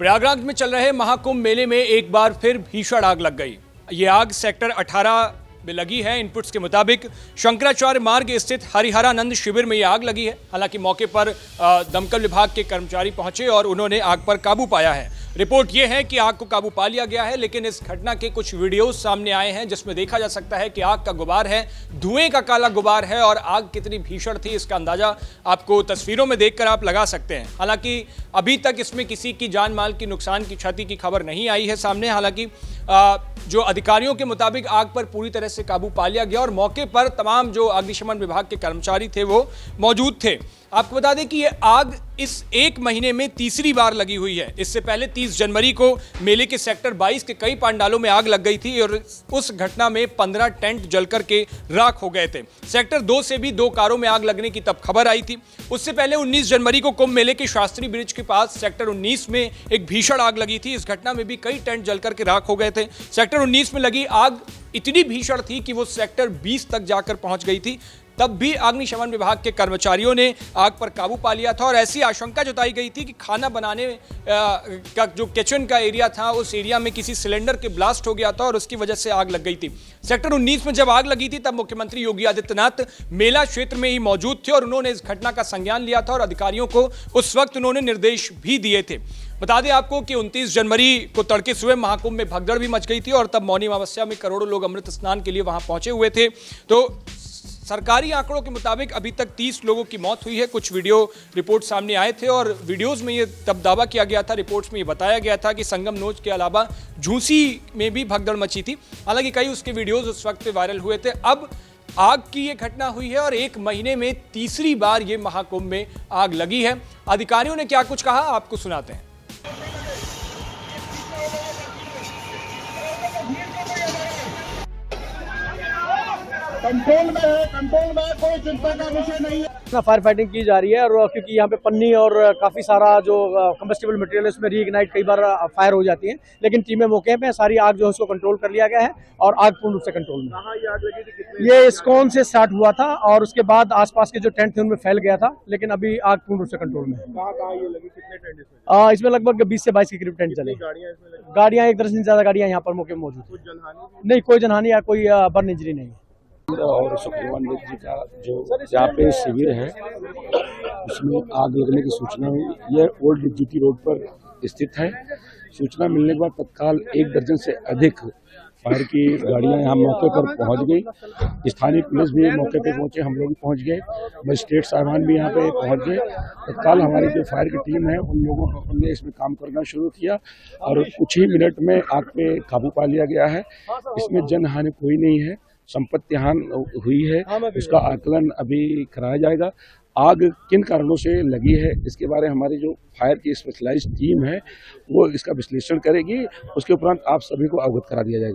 प्रयागराज में चल रहे महाकुंभ मेले में एक बार फिर भीषण आग लग गई। ये आग सेक्टर 18 में लगी है। इनपुट्स के मुताबिक शंकराचार्य मार्ग स्थित हरिहरानंद शिविर में ये आग लगी है। हालांकि मौके पर दमकल विभाग के कर्मचारी पहुंचे और उन्होंने आग पर काबू पाया है। रिपोर्ट यह है कि आग को काबू पा लिया गया है, लेकिन इस घटना के कुछ वीडियोज सामने आए हैं जिसमें देखा जा सकता है कि आग का गुबार है, धुएं का काला गुबार है और आग कितनी भीषण थी इसका अंदाजा आपको तस्वीरों में देखकर आप लगा सकते हैं। हालांकि अभी तक इसमें किसी की जान माल की नुकसान की क्षति की खबर नहीं आई है सामने। हालांकि जो अधिकारियों के मुताबिक आग पर पूरी तरह से काबू पा लिया गया और मौके पर तमाम जो अग्निशमन विभाग के कर्मचारी थे वो मौजूद थे। आपको बता दें कि ये आग इस एक महीने में तीसरी बार लगी हुई है। इससे पहले 30 जनवरी को मेले के सेक्टर 22 के कई पंडालों में आग लग गई थी और उस घटना में 15 टेंट जलकर के राख हो गए थे। सेक्टर 2 से भी 2 कारों में आग लगने की तब खबर आई थी। उससे पहले 19 जनवरी को कुंभ मेले के शास्त्री ब्रिज के पास सेक्टर 19 में एक भीषण आग लगी थी। इस घटना में भी कई टेंट जलकर के राख हो गए थे। सेक्टर 19 में लगी आग इतनी भीषण थी कि वो सेक्टर 20 तक जाकर पहुंच गई थी। तब भी अग्निशमन विभाग के कर्मचारियों ने आग पर काबू पा लिया था और ऐसी आशंका जताई गई थी कि खाना बनाने का जो किचन का एरिया था उस एरिया में किसी सिलेंडर के ब्लास्ट हो गया था और उसकी वजह से आग लग गई थी। सेक्टर 19 में जब आग लगी थी तब मुख्यमंत्री योगी आदित्यनाथ मेला क्षेत्र में ही मौजूद थे और उन्होंने इस घटना का संज्ञान लिया था और अधिकारियों को उस वक्त उन्होंने निर्देश भी दिए थे। बता दें आपको कि 29 जनवरी को तड़के सुबह महाकुंभ में भगदड़ भी मच गई थी और तब मौनी अमावस्या में करोड़ों लोग अमृत स्नान के लिए वहां पहुंचे हुए थे। तो सरकारी आंकड़ों के मुताबिक अभी तक 30 लोगों की मौत हुई है। कुछ वीडियो रिपोर्ट सामने आए थे और वीडियोस में ये तब दावा किया गया था, रिपोर्ट्स में ये बताया गया था कि संगम नोच के अलावा झूसी में भी भगदड़ मची थी। हालांकि कई उसके वीडियोस उस वक्त वायरल हुए थे। अब आग की ये घटना हुई है और एक महीने में तीसरी बार ये महाकुंभ में आग लगी है। अधिकारियों ने क्या कुछ कहा आपको सुनाते हैं। कंट्रोल में है, कोई चिंता का विषय नहीं है। फायर फाइटिंग की जा रही है और क्योंकि यहाँ पे पन्नी और काफी सारा जो कंबस्टिबल मटेरियल है उसमें रीइग्नाइट कई बार फायर हो जाती है, लेकिन टीमें मौके पे सारी आग जो है उसको कंट्रोल कर लिया गया है और आग पूर्ण रूप से कंट्रोल में। कहाँ ये आग लगी थी? कितने ये इस्कॉन से स्टार्ट हुआ था और उसके बाद आसपास के जो टेंट थे उनमें फैल गया था, लेकिन अभी आग पूर्ण रूप से कंट्रोल में है। कहाँ ये लगी? कितने टेंट इसमें? इसमें लगभग 20 से 22 के करीब टेंट चले। गाड़ियाँ इसमें लगी? गाड़ियाँ 1 दर्जन से ज्यादा गाड़ियाँ यहाँ पर मौके में मौजूद। कुछ जनहानि? नहीं, कोई जनहानि या कोई बर्न इंजरी नहीं। और सुखदेवानंद जी का जो जहाँ पे शिविर है उसमें आग लगने की सूचना हुई। यह ओल्ड जीटी रोड पर स्थित है। सूचना मिलने के बाद तत्काल 1 दर्जन से अधिक फायर की गाड़ियां यहाँ मौके पर पहुंच गई। स्थानीय पुलिस भी मौके पर पहुंचे, हम लोग भी पहुंच गए, मजिस्ट्रेट साहबान भी यहाँ पे पहुंच गए। तत्काल हमारी जो फायर की टीम है उन लोगों ने इसमें काम करना शुरू किया और कुछ ही मिनट में आग पे काबू पा लिया गया है। इसमें जनहानि कोई नहीं है। संपत्ति हानि हुई है, उसका आकलन अभी कराया जाएगा। आग किन कारणों से लगी है इसके बारे में हमारी जो फायर की स्पेशलाइज्ड टीम है वो इसका विश्लेषण करेगी। उसके उपरांत आप सभी को अवगत करा दिया जाएगा।